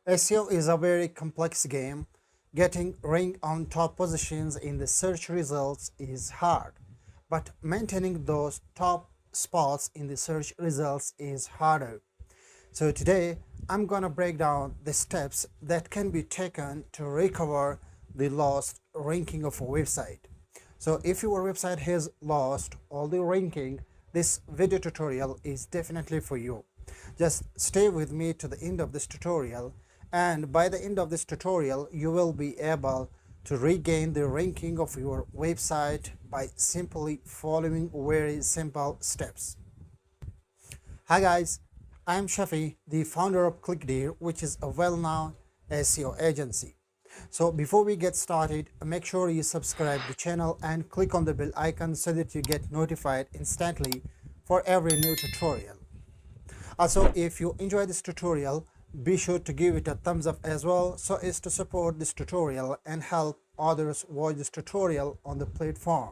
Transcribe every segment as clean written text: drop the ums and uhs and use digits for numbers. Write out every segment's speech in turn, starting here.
SEO is a very complex game. Getting ranked on top positions in the search results is hard, but maintaining those top spots in the search results is harder. So today I'm gonna break down the steps that can be taken to recover the lost ranking of a website. So if your website has lost all the ranking, this video tutorial is definitely for you. Just stay with me to the end of this tutorial, and by the end of this tutorial you will be able to regain the ranking of your website by simply following very simple steps. Hi guys, I am Shafi, the founder of ClickDeer, which is a well-known SEO agency. So before we get started, make sure you subscribe the channel and click on the bell icon so that you get notified instantly for every new tutorial. Also, if you enjoy this tutorial, be sure to give it a thumbs up as well so as to support this tutorial and help others watch this tutorial on the platform.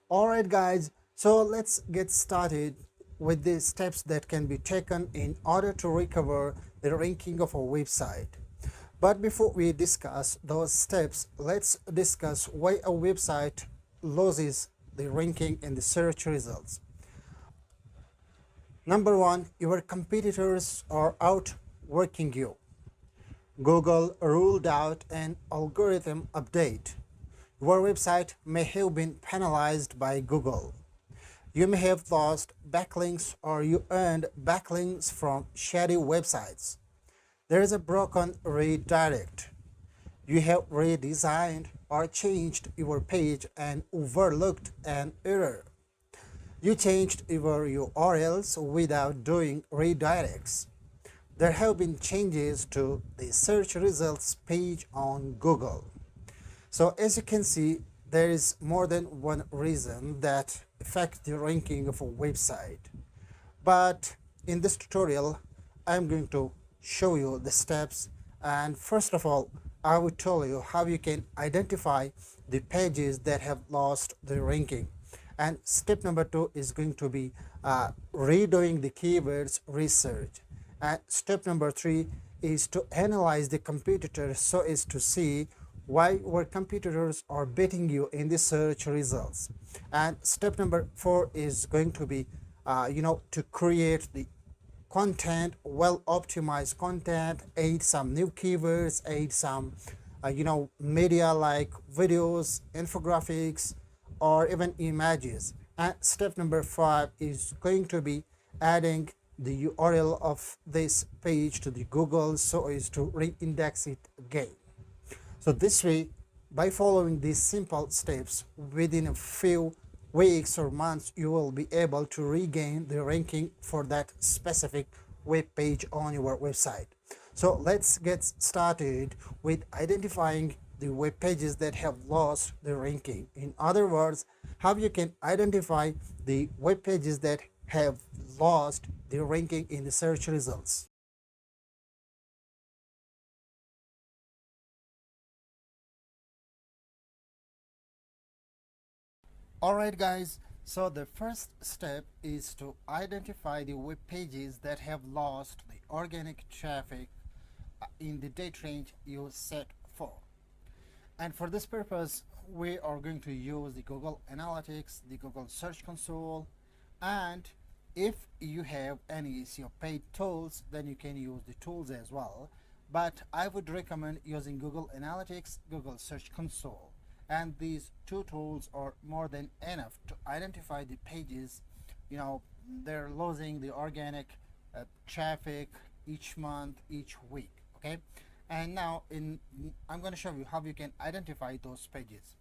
Alright guys, so let's get started with the steps that can be taken in order to recover the ranking of a website. But before we discuss those steps, let's discuss why a website loses the ranking in the search results. Number one, your competitors are outworking you. Google ruled out an algorithm update. Your website may have been penalized by Google. You may have lost backlinks or you earned backlinks from shady websites. There is a broken redirect. You have redesigned or changed your page and overlooked an error. You changed your URLs without doing redirects. There have been changes to the search results page on Google. So as you can see, there is more than one reason that affect the ranking of a website. But in this tutorial, I'm going to show you the steps, and first of all, I will tell you how you can identify the pages that have lost the ranking. And step number two is going to be redoing the keywords research. And step number three is to analyze the competitors so as to see why your competitors are beating you in the search results. And step number four is going to be to create the content, well optimized content, add some new keywords, add some media like videos, infographics, or even images. And step number five is going to be adding the URL of this page to the Google so as to re-index it again. So this way, by following these simple steps, within a few weeks or months, you will be able to regain the ranking for that specific web page on your website. So let's get started with identifying the web pages that have lost the ranking. In other words, how you can identify the web pages that have lost the ranking in the search results. Alright guys, so the first step is to identify the web pages that have lost the organic traffic in the date range you set for. And for this purpose, we are going to use the Google Analytics, the Google Search Console, and if you have any SEO paid tools, then you can use the tools as well. But I would recommend using Google Analytics, Google Search Console. And these two tools are more than enough to identify the pages, they're losing the organic traffic each month, each week. Okay, and now I'm going to show you how you can identify those pages.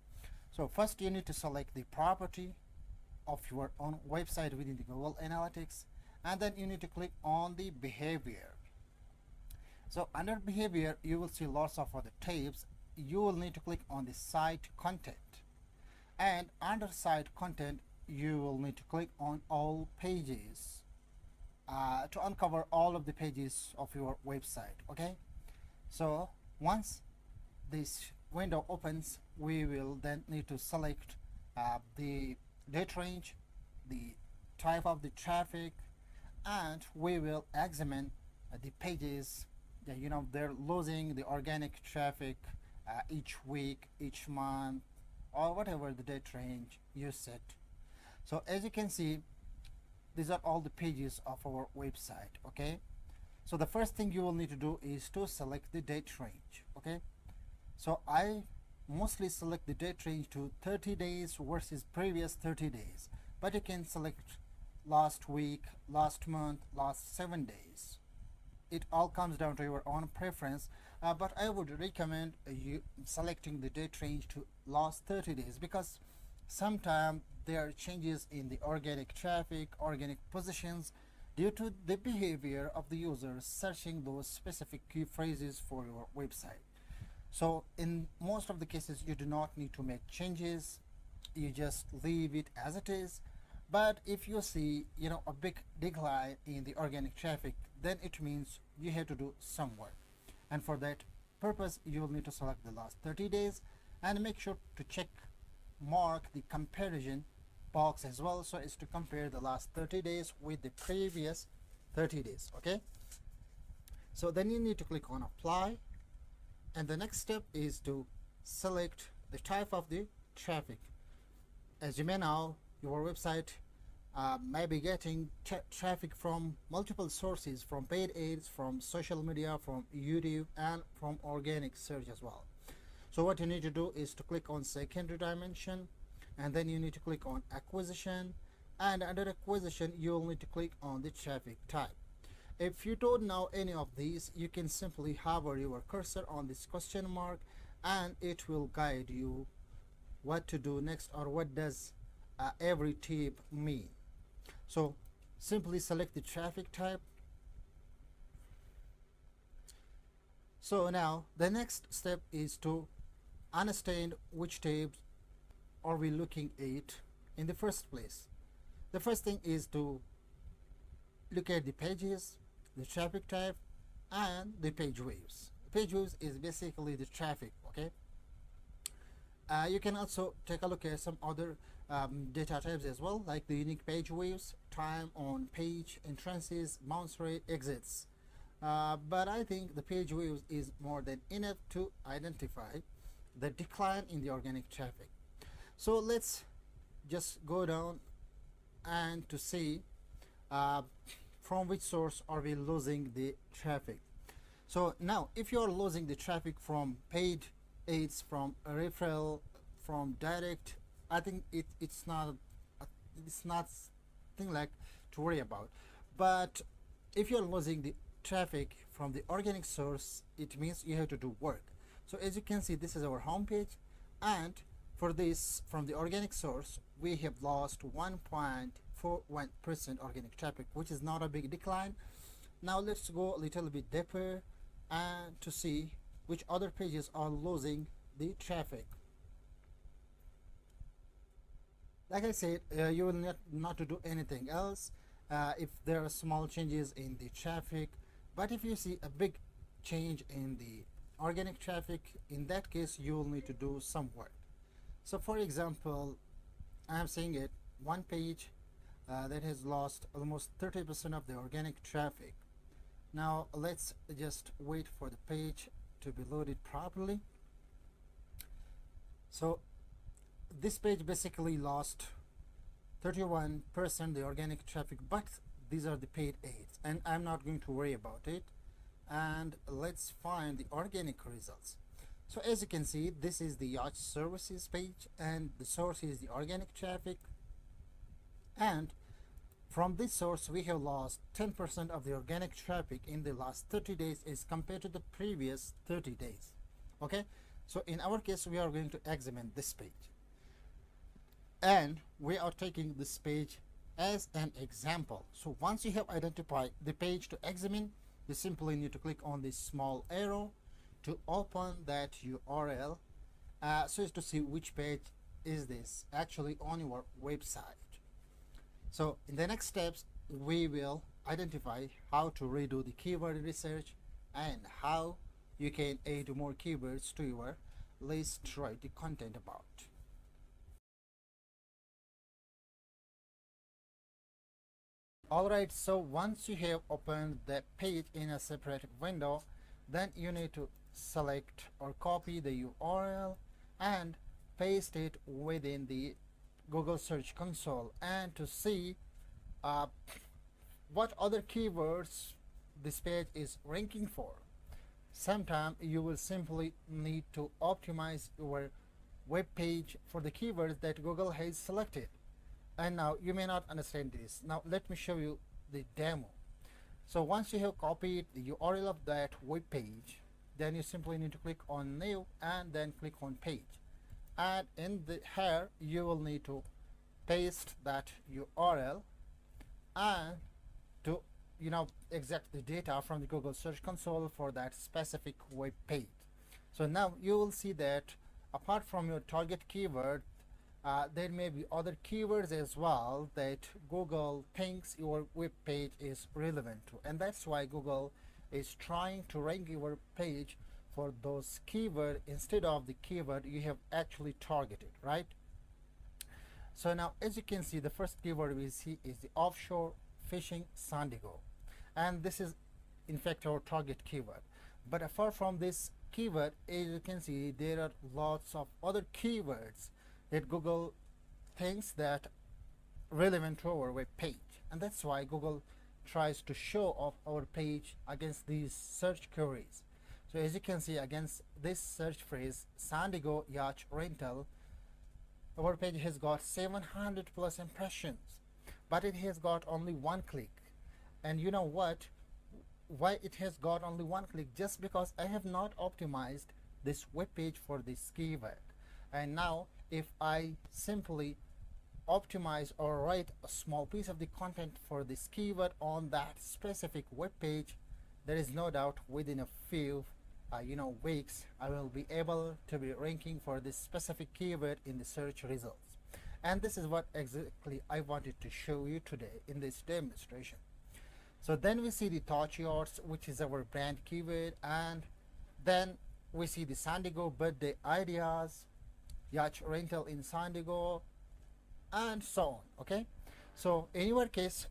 So first you need to select the property of your own website within the Google Analytics, and then you need to click on the behavior. So under behavior you will see lots of other tabs. You will need to click on the site content, and under site content you will need to click on all pages to uncover all of the pages of your website. Okay, so once this window opens, we will then need to select the date range, the type of the traffic, and we will examine the pages that they're losing the organic traffic each week, each month, or whatever the date range you set. So as you can see, these are all the pages of our website. Okay, so the first thing you will need to do is to select the date range. Okay, so I mostly select the date range to 30 days versus previous 30 days, but you can select last week, last month, last 7 days. It all comes down to your own preference, but I would recommend you selecting the date range to last 30 days, because sometimes there are changes in the organic traffic, organic positions, due to the behavior of the users searching those specific key phrases for your website. So in most of the cases you do not need to make changes, you just leave it as it is. But if you see a big decline in the organic traffic, then it means you have to do some work, and for that purpose you will need to select the last 30 days and make sure to mark the comparison box as well, so as to compare the last 30 days with the previous 30 days. Okay, so then you need to click on apply, and the next step is to select the type of the traffic. As you may know, your website may be getting traffic from multiple sources, from paid ads, from social media, from YouTube, and from organic search as well. So what you need to do is to click on secondary dimension, and then you need to click on acquisition, and under acquisition you will need to click on the traffic type. If you don't know any of these, you can simply hover your cursor on this question mark and it will guide you what to do next, or what does every tip mean. So simply select the traffic type. So now the next step is to understand which tabs are we looking at in the first place. The first thing is to look at the pages, the traffic type, and the page waves. Page waves is basically the traffic. Okay, you can also take a look at some other data types as well, like the unique page waves, time on page, entrances, bounce rate, exits. But I think the page waves is more than enough to identify the decline in the organic traffic. So let's just go down and to see from which source are we losing the traffic. So now if you are losing the traffic from paid ads, from a referral, from direct, I think it's not thing like to worry about. But if you're losing the traffic from the organic source, it means you have to do work. So as you can see, this is our home page, and for this, from the organic source, we have lost 1.41% organic traffic, which is not a big decline. Now let's go a little bit deeper and to see which other pages are losing the traffic. Like I said, you will not to do anything else if there are small changes in the traffic. But if you see a big change in the organic traffic, in that case you will need to do some work. So for example, I am saying it one page that has lost almost 30% of the organic traffic. Now let's just wait for the page to be loaded properly. So this page basically lost 31% the organic traffic, but these are the paid ads and I'm not going to worry about it. And let's find the organic results. So as you can see, this is the yacht services page and the source is the organic traffic, and from this source we have lost 10% of the organic traffic in the last 30 days as compared to the previous 30 days. Okay, so in our case we are going to examine this page, and we are taking this page as an example. So once you have identified the page to examine, you simply need to click on this small arrow to open that URL so as to see which page is this actually on your website. So in the next steps we will identify how to redo the keyword research and how you can add more keywords to your list to write the content about. Alright, so once you have opened the page in a separate window, then you need to select or copy the URL and paste it within the Google Search Console, and to see uh, what other keywords this page is ranking for. Sometimes you will simply need to optimize your web page for the keywords that Google has selected. And now you may not understand this. Now let me show you the demo. So once you have copied the URL of that web page, then you simply need to click on new and then click on page. And in the here you will need to paste that URL and to extract the data from the Google Search Console for that specific web page. So now you will see that apart from your target keyword, there may be other keywords as well that Google thinks your web page is relevant to, and that's why Google is trying to rank your page for those keywords instead of the keyword you have actually targeted, right? So now as you can see, the first keyword we see is the offshore fishing San Diego, and this is in fact our target keyword. But apart from this keyword, as you can see, there are lots of other keywords that Google thinks that relevant to our web page, and that's why Google tries to show off our page against these search queries. So as you can see, against this search phrase San Diego yacht rental, our page has got 700 plus impressions, but it has got only one click. And you know what, why it has got only one click? Just because I have not optimized this web page for this keyword. And now if I simply optimize or write a small piece of the content for this keyword on that specific web page, there is no doubt within a few weeks I will be able to be ranking for this specific keyword in the search results. And this is what exactly I wanted to show you today in this demonstration. So then we see the torch yachts, which is our brand keyword, and then we see the San Diego birthday ideas, yacht rental in San Diego, and so on. Okay, so in your case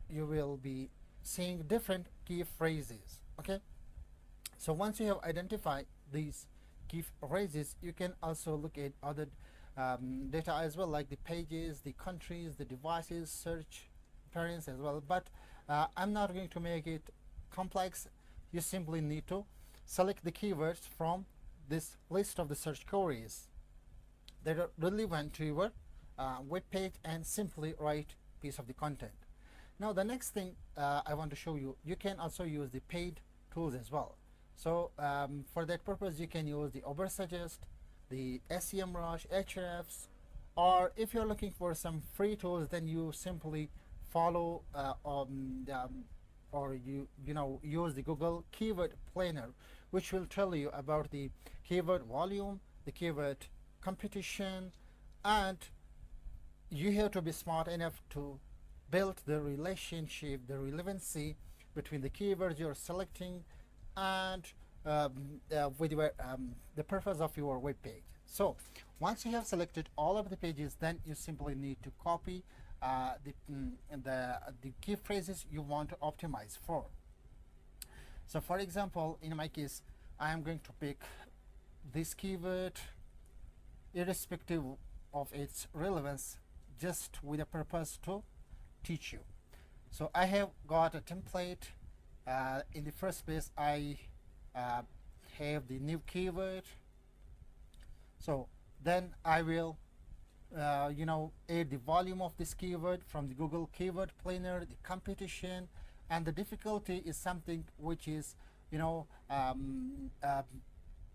you will be seeing different key phrases. Okay, so once you have identified these key phrases, you can also look at other data as well, like the pages, the countries, the devices, search parents as well. But I'm not going to make it complex. You simply need to select the keywords from this list of the search queries that are relevant to your web page and simply write piece of the content. Now the next thing I want to show you, you can also use the paid tools as well. So for that purpose you can use the Ubersuggest, the SEMrush, Ahrefs, or if you're looking for some free tools, then you simply follow or use the Google Keyword Planner, which will tell you about the keyword volume, the keyword competition, and you have to be smart enough to build the relationship, the relevancy between the keywords you're selecting and with the purpose of your web page. So once you have selected all of the pages, then you simply need to copy the key phrases you want to optimize for. So for example, in my case, I am going to pick this keyword irrespective of its relevance, just with a purpose to teach you. So I have got a template. In the first place I have the new keyword, so then I will add the volume of this keyword from the Google Keyword Planner, the competition, and the difficulty is something which is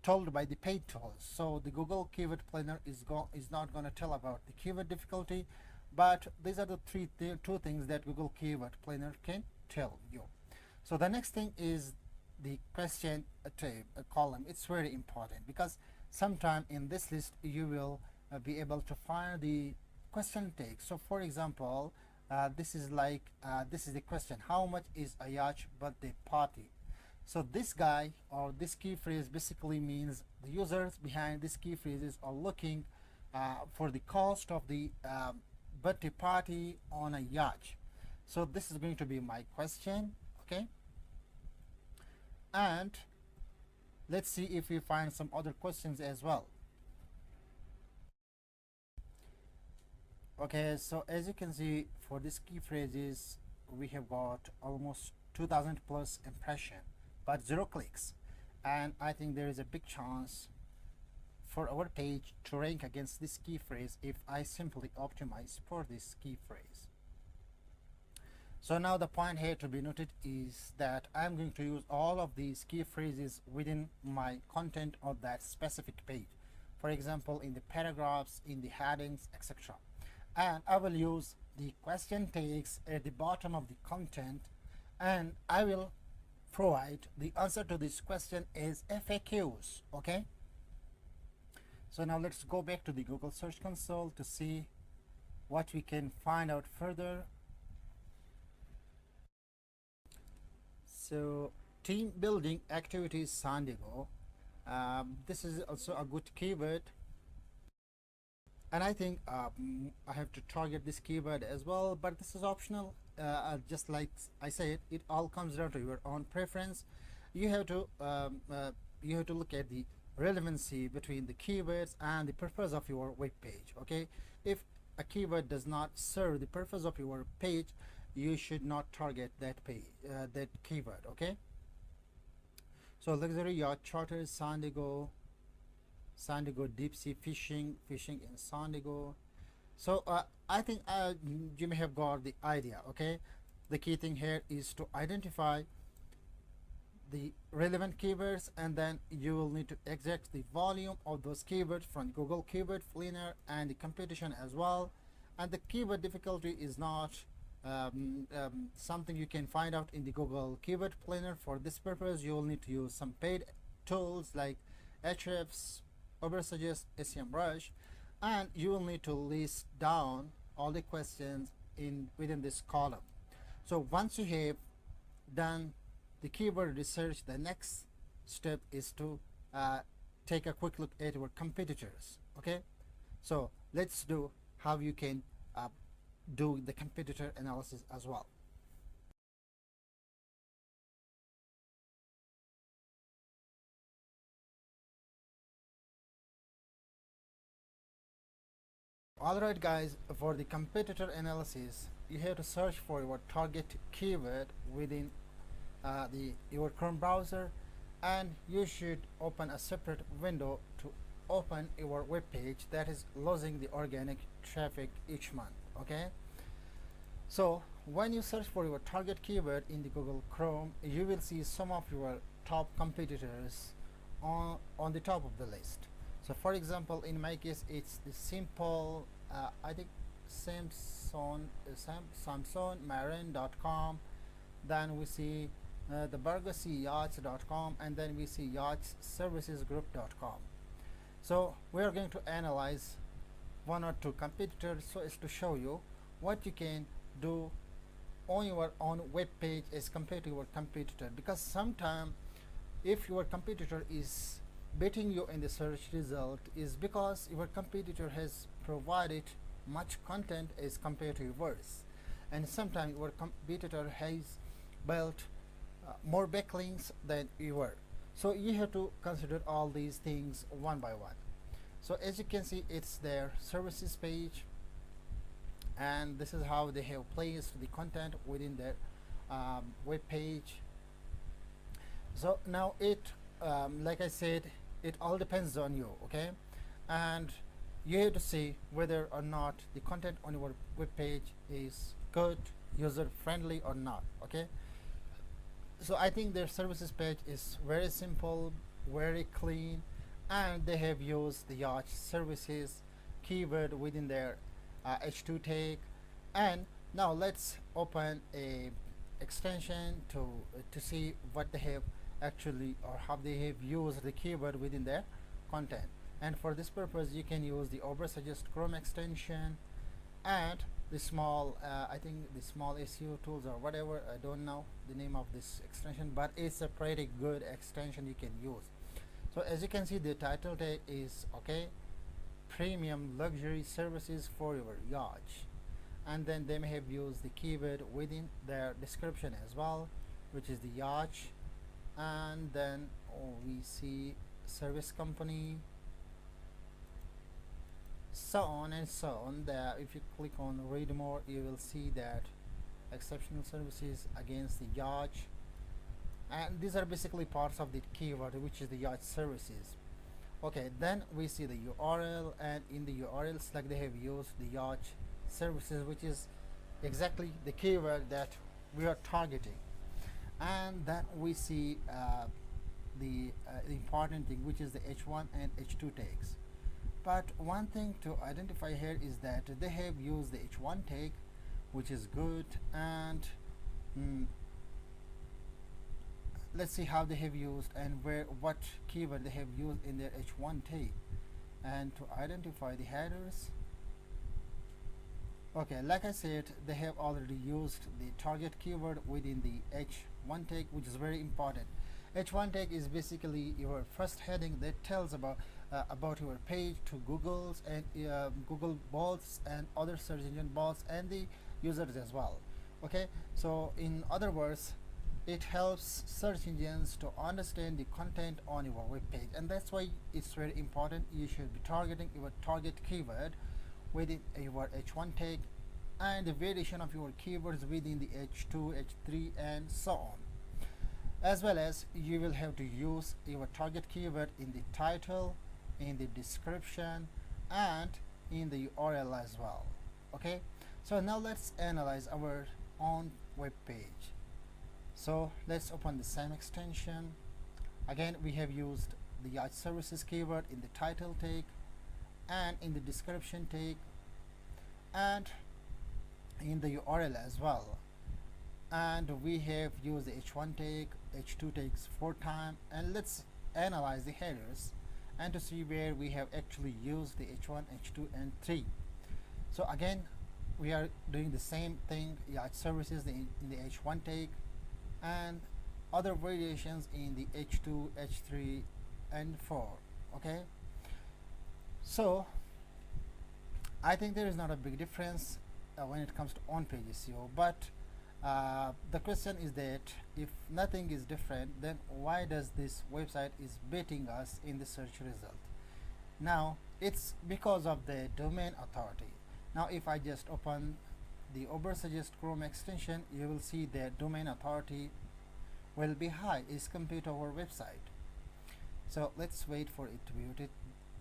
told by the paid tools. So the Google Keyword Planner is not going to tell about the keyword difficulty, but these are the two things that Google Keyword Planner can tell you. So the next thing is the question column. It's very important because sometime in this list you will be able to find the question tag. So for example, this is the question: how much is a yacht birthday party? So this guy or this key phrase basically means the users behind this key phrases are looking for the cost of the birthday party on a yacht. So this is going to be my question, okay? And let's see if we find some other questions as well. Okay, so as you can see, for these key phrases we have got almost 2000 plus impression but 0 clicks, and I think there is a big chance for our page to rank against this key phrase if I simply optimize for this key phrase. So now the point here to be noted is that I'm going to use all of these key phrases within my content of that specific page. For example, in the paragraphs, in the headings, etc. And I will use the question tags at the bottom of the content, and I will provide the answer to this question as FAQs, okay? So now let's go back to the Google Search Console to see what we can find out further. So team building activities San Diego, this is also a good keyword, and I think I have to target this keyword as well, but this is optional. Just like I said, it all comes down to your own preference. You have to look at the relevancy between the keywords and the purpose of your web page, okay? If a keyword does not serve the purpose of your page, you should not target that page, that keyword, okay? So luxury yacht charters San Diego deep sea fishing in San Diego. So I think you may have got the idea, okay? The key thing here is to identify the relevant keywords, and then you will need to extract the volume of those keywords from Google Keyword Planner and the competition as well. And the keyword difficulty is not something you can find out in the Google Keyword Planner. For this purpose, you will need to use some paid tools like Ahrefs, Ubersuggest, SEMrush, and you will need to list down all the questions within this column. So once you have done the keyword research, the next step is to take a quick look at your competitors, okay? So let's do how you can do the competitor analysis as well. Alright guys, for the competitor analysis, you have to search for your target keyword within your Chrome browser, and you should open a separate window to open your web page that is losing the organic traffic each month, okay? So when you search for your target keyword in the Google Chrome, you will see some of your top competitors on the top of the list. So for example, in my case, it's the simple I think Samsonmarine.com, then we see the burgerseayachts.com, and then we see yachtsservicesgroup.com. So we are going to analyze one or two competitors so as to show you what you can do on your own web page as compared to your competitor, because sometimes if your competitor is beating you in the search result is because your competitor has provided much content as compared to yours, and sometimes your competitor has built more backlinks than you were. So you have to consider all these things one by one. So as you can see, it's their services page, and this is how they have placed the content within their web page. So now like I said, it all depends on you, okay? And you have to see whether or not the content on your web page is good, user friendly or not, okay? So I think their services page is very simple, very clean, and they have used the yacht services keyword within their H2 tag. And now let's open a extension to see what they have actually, or how they have used the keyword within their content. And for this purpose, you can use the Ubersuggest Chrome extension and the small I think the small SEO tools or whatever, I don't know the name of this extension, but it's a pretty good extension you can use. So as you can see, the title tag is okay, premium luxury services for your yacht, and then they may have used the keyword within their description as well, which is the yacht. And then we see service company, so on and so on. That if you click on read more, you will see that exceptional services against the yacht, and these are basically parts of the keyword, which is the yacht services. Okay, then we see the URL, and in the URL select they have used the yacht services, which is exactly the keyword that we are targeting. And then we see the important thing, which is the H1 and H2 tags. But one thing to identify here is that they have used the H1 tag, which is good. And let's see how they have used and what keyword they have used in their H1 tag. And to identify the headers, okay, like I said, they have already used the target keyword within the H1 tag, which is very important. H1 tag is basically your first heading that tells about your page to Google's and Google bots and other search engine bots and the users as well. Okay, so in other words, it helps search engines to understand the content on your web page, and that's why it's very important. You should be targeting your target keyword within your H1 tag and the variation of your keywords within the H2, H3 and so on. As well as you will have to use your target keyword in the title, in the description and in the URL as well. Okay, so now let's analyze our own web page. So let's open the same extension. Again, we have used the yacht services keyword in the title tag and in the description tag and in the URL as well. And we have used the H1 tag, H2 tags 4 times. And let's analyze the headers and to see where we have actually used the H1, H2 and 3. So again, we are doing the same thing, yacht services in the H1 tag and other variations in the H2, H3 and 4. Okay, so I think there is not a big difference when it comes to on-page SEO, but the question is that if nothing is different, then why does this website is beating us in the search result? Now it's because of the domain authority. Now if I just open the Ubersuggest Chrome extension, you will see that domain authority will be high as compared to our website. So let's wait for it to be muted.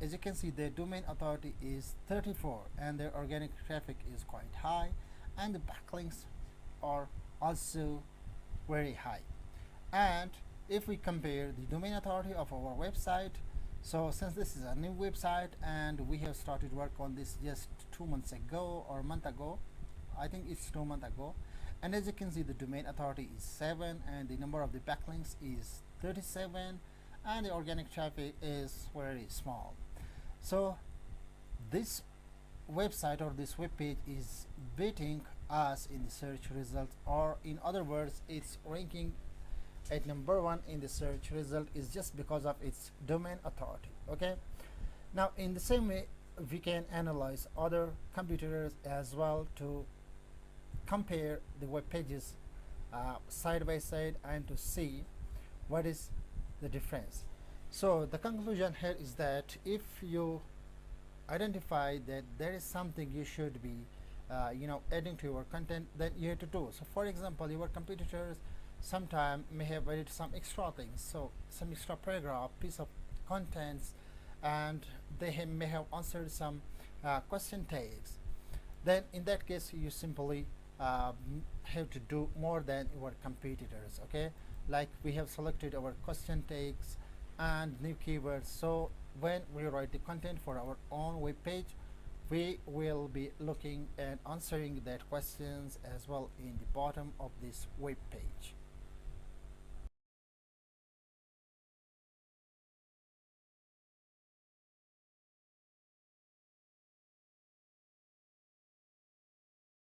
As you can see, the domain authority is 34 and their organic traffic is quite high and the backlinks are also very high. And if we compare the domain authority of our website, so since this is a new website and we have started work on this just 2 months ago or a month ago, I think it's 2 months ago, and as you can see the domain authority is 7 and the number of the backlinks is 37 and the organic traffic is very small. So this website or this web page is beating us in the search results, or in other words, it's ranking at number 1 in the search result is just because of its domain authority. Okay, now in the same way we can analyze other competitors as well to compare the web pages side by side and to see what is the difference. So the conclusion here is that if you identify that there is something you should be adding to your content, then you have to do. So for example, your competitors sometime may have added some extra things, so some extra paragraph, piece of contents, and they may have answered some question tags. Then in that case you simply have to do more than your competitors. Okay, like we have selected our question tags and new keywords, so when we write the content for our own web page, we will be looking and answering that questions as well in the bottom of this web page.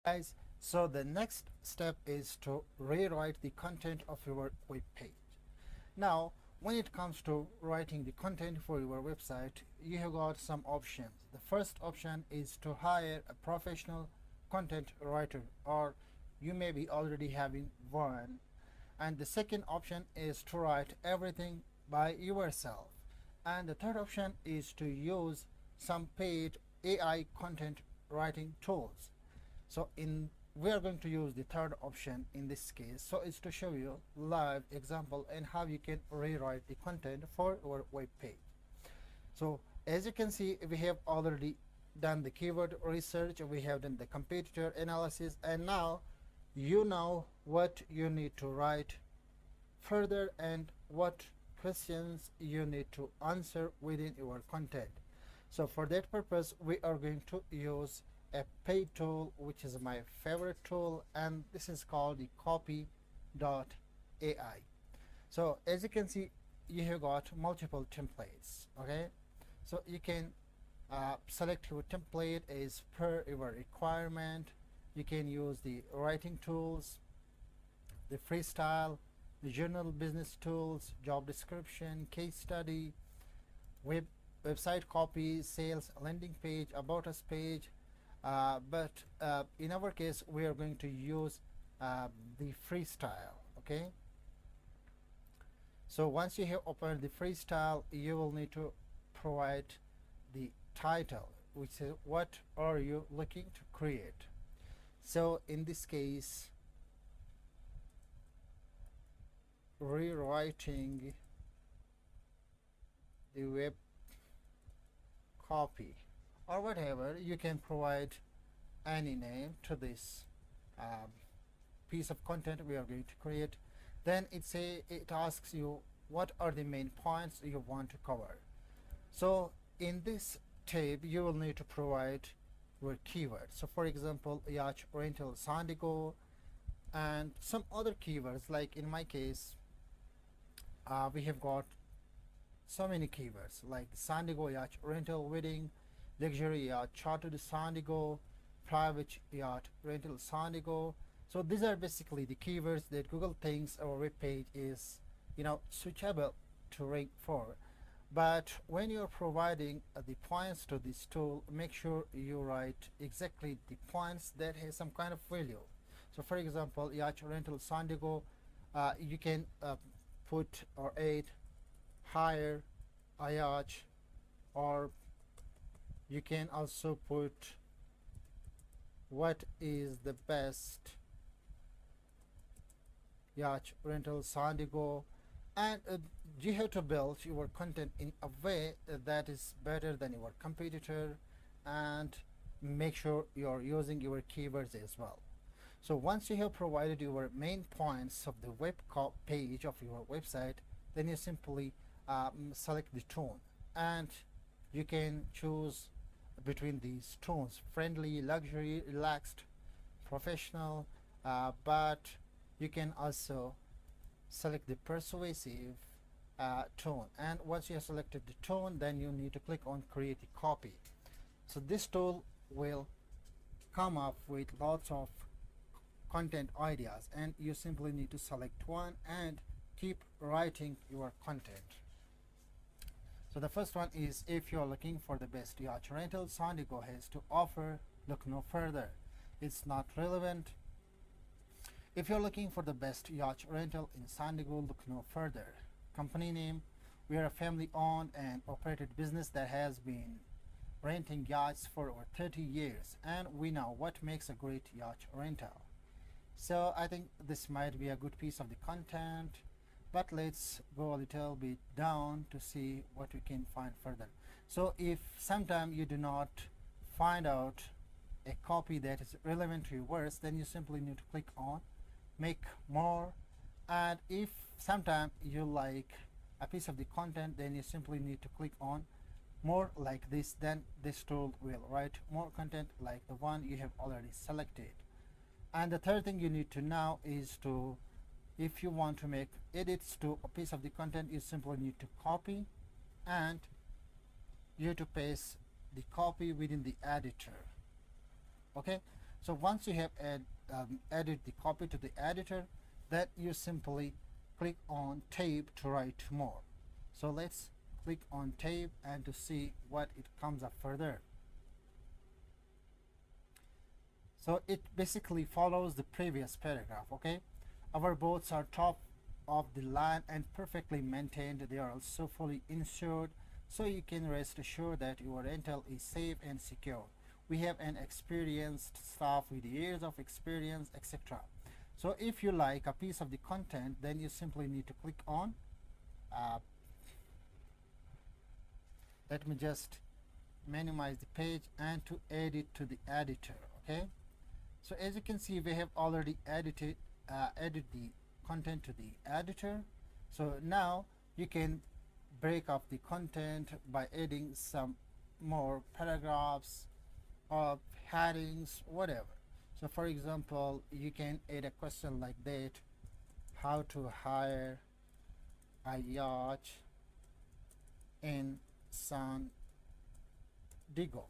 Guys, so the next step is to rewrite the content of your web page. Now when it comes to writing the content for your website, you have got some options. The first option is to hire a professional content writer, or you may be already having one. And the second option is to write everything by yourself. And the third option is to use some paid AI content writing tools. So in we are going to use the third option in this case. So it's to show you live example and how you can rewrite the content for your web page. So as you can see, we have already done the keyword research, we have done the competitor analysis, and now you know what you need to write further and what questions you need to answer within your content. So for that purpose, we are going to use a paid tool, which is my favorite tool, and this is called the copy.ai. So as you can see, you have got multiple templates. Okay, so you can select your template as per your requirement. You can use the writing tools, the freestyle, the general business tools, job description, case study, website copy, sales, landing page, about us page. But in our case, we are going to use the freestyle. Okay, so once you have opened the freestyle, you will need to provide the title, which is what are you looking to create. So in this case, rewriting the web copy, or whatever. You can provide any name to this piece of content we are going to create. Then it asks you what are the main points you want to cover. So in this tab, you will need to provide your keywords. So for example, yacht rental San Diego, and some other keywords. Like in my case, we have got so many keywords like San Diego yacht rental wedding, luxury yacht chartered San Diego, private yacht rental San Diego. So these are basically the keywords that Google thinks our web page is, suitable to rank for. But when you're providing the points to this tool, make sure you write exactly the points that has some kind of value. So for example, yacht rental San Diego, you can put or add hire a yacht, or you can also put what is the best yacht rental San Diego, and you have to build your content in a way that is better than your competitor, and make sure you're using your keywords as well. So once you have provided your main points of the web page of your website, then you simply select the tone, and you can choose between these tones: friendly, luxury, relaxed, professional, but you can also select the persuasive tone. And once you have selected the tone, then you need to click on create a copy. So this tool will come up with lots of content ideas, and you simply need to select one and keep writing your content. So the first one is, if you're looking for the best yacht rental San Diego has to offer, look no further. It's not relevant. If you're looking for the best yacht rental in San Diego, look no further. Company name: we are a family-owned and operated business that has been renting yachts for over 30 years, and we know what makes a great yacht rental. So I think this might be a good piece of the content, but let's go a little bit down to see what we can find further. So if sometime you do not find out a copy that is relevant to your words, then you simply need to click on make more. And if sometime you like a piece of the content, then you simply need to click on more like this. Then this tool will write more content like the one you have already selected. And the third thing you need to know is to, if you want to make edits to a piece of the content, you simply need to copy, and you have to paste the copy within the editor. Okay, so once you have added the copy to the editor, then you simply click on tab to write more. So let's click on tab and to see what it comes up further. So it basically follows the previous paragraph. Okay, our boats are top of the line and perfectly maintained. They are also fully insured, so you can rest assured that your rental is safe and secure. We have an experienced staff with years of experience, etc. So if you like a piece of the content, then you simply need to click on uh, let me just minimize the page and to add it to the editor. Okay, so as you can see, we have already added the content to the editor. So now you can break up the content by adding some more paragraphs or headings, whatever. So for example, you can add a question like that: how to hire a yacht in San Diego.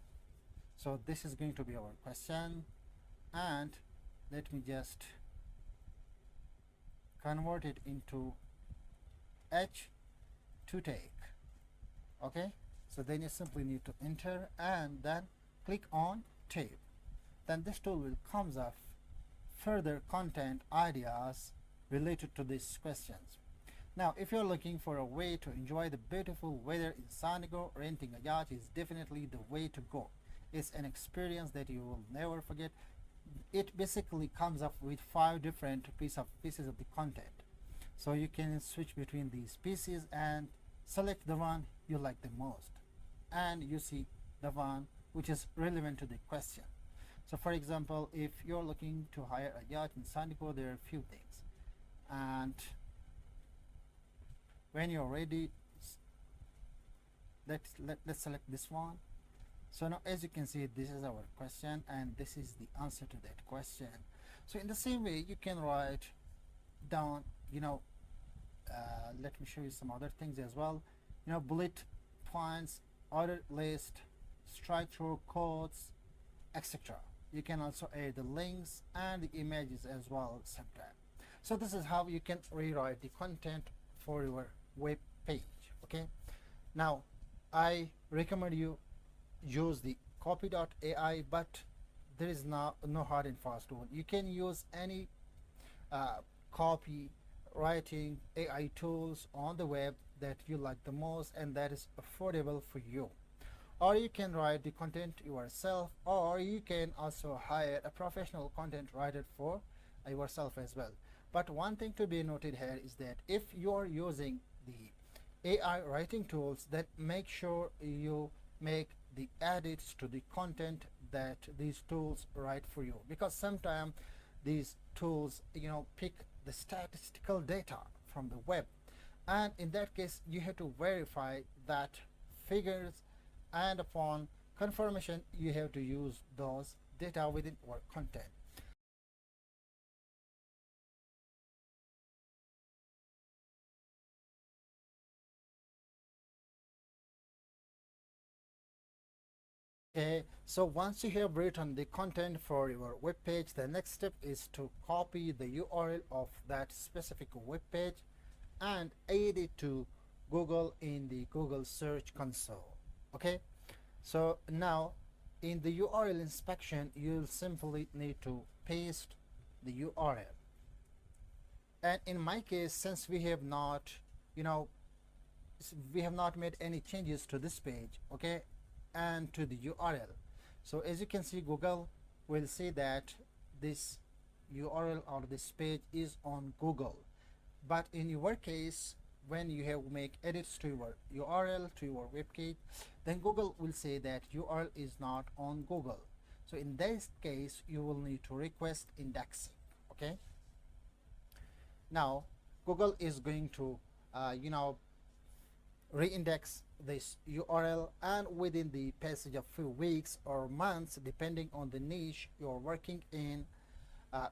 So this is going to be our question, and let me just convert it into H to take. Okay, so then you simply need to enter and then click on type. Then this tool will comes up further content ideas related to these questions. Now, if you're looking for a way to enjoy the beautiful weather in San Diego, renting a yacht is definitely the way to go. It's an experience that you will never forget. It basically comes up with 5 different pieces of the content. So you can switch between these pieces and select the one you like the most. And you see the one which is relevant to the question. So for example, if you're looking to hire a yacht in San Diego, there are a few things. And when you're ready, let's select this one. So now as you can see, this is our question and this is the answer to that question. So in the same way, you can write down, let me show you some other things as well. Bullet points, order list, structure, codes, etc. You can also add the links and the images as well sometimes. So this is how you can rewrite the content for your web page. Okay, now I recommend you use the copy.ai, but there is no hard and fast rule. You can use any copy writing AI tools on the web that you like the most and that is affordable for you, or you can write the content yourself, or you can also hire a professional content writer for yourself as well. But one thing to be noted here is that if you are using the AI writing tools, then make sure you make the edits to the content that these tools write for you, because sometimes these tools pick the statistical data from the web, and in that case you have to verify that figures, and upon confirmation you have to use those data within your content. Okay, so once you have written the content for your web page, the next step is to copy the URL of that specific web page and add it to Google in the Google Search Console. Okay, so now in the URL inspection, you'll simply need to paste the URL. And in my case, since we have not, made any changes to this page, okay, and to the URL. So as you can see, Google will say that this URL or this page is on Google. But in your case, when you have make edits to your URL, to your web page, then Google will say that URL is not on Google. So in this case, you will need to request indexing. Okay. Now Google is going to reindex this URL, and within the passage of few weeks or months, depending on the niche you're working in,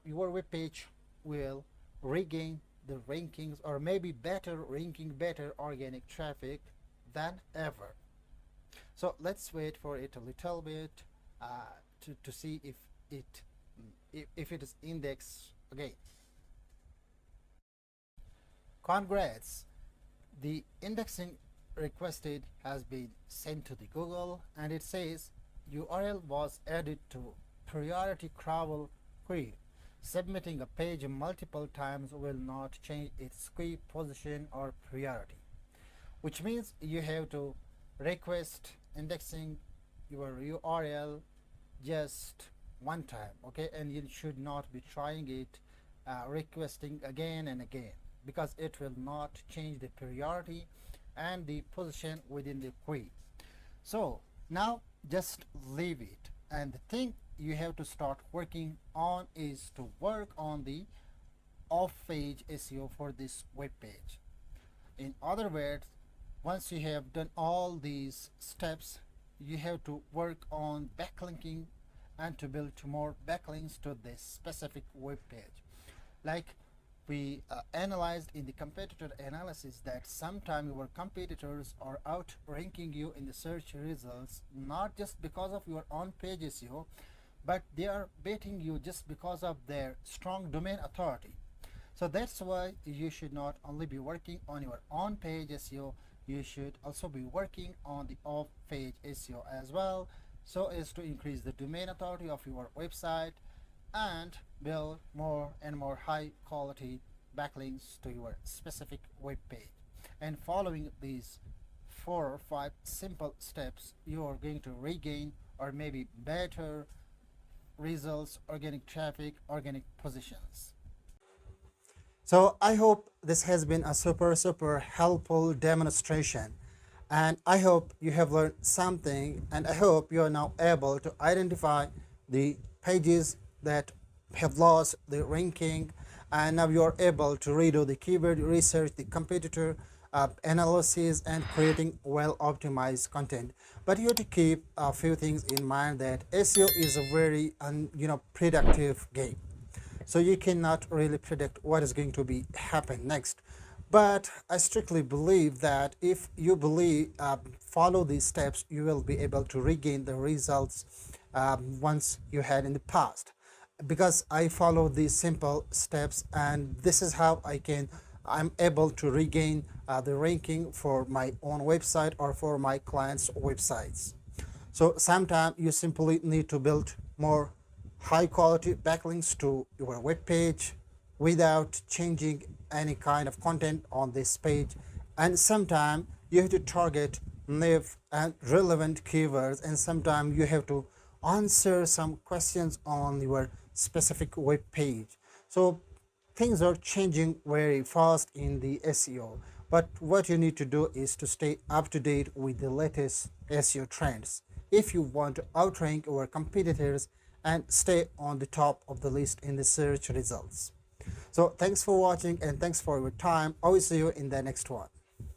your web page will regain the rankings, or maybe better ranking, better organic traffic than ever. So let's wait for it a little bit to see if it is indexed again. Congrats, the indexing requested has been sent to the Google, and it says URL was added to priority crawl query. Submitting a page multiple times will not change its key position or priority, which means you have to request indexing your URL just one time, okay, and you should not be trying it requesting again and again, because it will not change the priority and the position within the query. So now just leave it, and the thing you have to start working on is to work on the off-page SEO for this web page. In other words, once you have done all these steps, you have to work on backlinking and to build more backlinks to this specific web page. Like we analyzed in the competitor analysis that sometimes your competitors are outranking you in the search results, not just because of your on page SEO, but they are beating you just because of their strong domain authority. So that's why you should not only be working on your on page SEO, you should also be working on the off page SEO as well, so as to increase the domain authority of your website and build more and more high quality backlinks to your specific web page. And following these 4 or 5 simple steps, you are going to regain or maybe better results, organic traffic, organic positions. So I hope this has been a super helpful demonstration, and I hope you have learned something, and I hope you are now able to identify the pages that have lost the ranking, and now you are able to redo the keyword research, the competitor analysis, and creating well optimized content. But you have to keep a few things in mind, that SEO is a very productive game, so you cannot really predict what is going to be happen next. But I strictly believe that if you follow these steps, you will be able to regain the results once you had in the past, because I follow these simple steps, and this is how I'm able to regain the ranking for my own website or for my clients' websites. So sometimes you simply need to build more high quality backlinks to your web page without changing any kind of content on this page, and sometimes you have to target live and relevant keywords, and sometimes you have to answer some questions on your specific web page. So things are changing very fast in the SEO, but what you need to do is to stay up to date with the latest SEO trends if you want to outrank your competitors and stay on the top of the list in the search results. So thanks for watching, and thanks for your time. I will see you in the next one.